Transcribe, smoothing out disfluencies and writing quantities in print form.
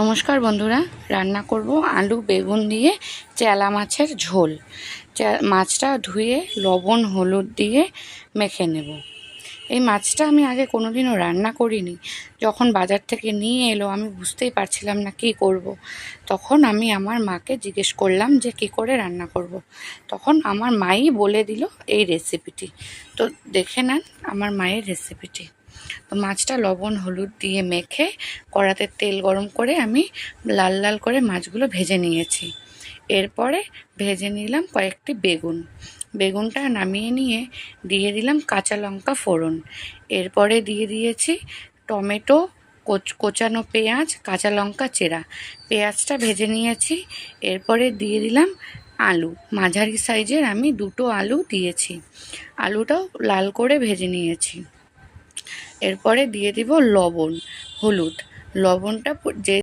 নমস্কার বন্ধুরা, রান্না করব আলু বেগুন দিয়ে চেলা মাছের ঝোল। মাছটা ধুয়ে লবণ হলুদ দিয়ে মেখে নেব। এই মাছটা আমি আগে কোনোদিনও রান্না করিনি। যখন বাজার থেকে নিয়ে এলো আমি বুঝতেই পারছিলাম না কী করব। তখন আমি আমার মাকে জিজ্ঞেস করলাম যে কী করে রান্না করব। তখন আমার মাই বলে দিল এই রেসিপিটি। তো দেখে নেন আমার মায়ের রেসিপিটি। তো মাছটা লবণ হলুদ দিয়ে মেখে কড়াতে তেল গরম করে আমি লাল লাল করে মাছগুলো ভেজে নিয়েছি। এরপরে ভেজে নিলাম কয়েকটি বেগুনটা নামিয়ে নিয়ে দিয়ে দিলাম কাঁচা লঙ্কা ফোড়ন। এরপরে দিয়ে দিয়েছি টমেটো, কোচানো পেঁয়াজ, কাঁচা লঙ্কা চেরা। পেঁয়াজটা ভেজে নিয়েছি। এরপরে দিয়ে দিলাম আলু, মাঝারি সাইজের আমি 2টো আলু দিয়েছি। আলুটাও লাল করে ভেজে নিয়েছি। এরপরে দিয়ে দিব লবণ হলুদ। লবণটা যে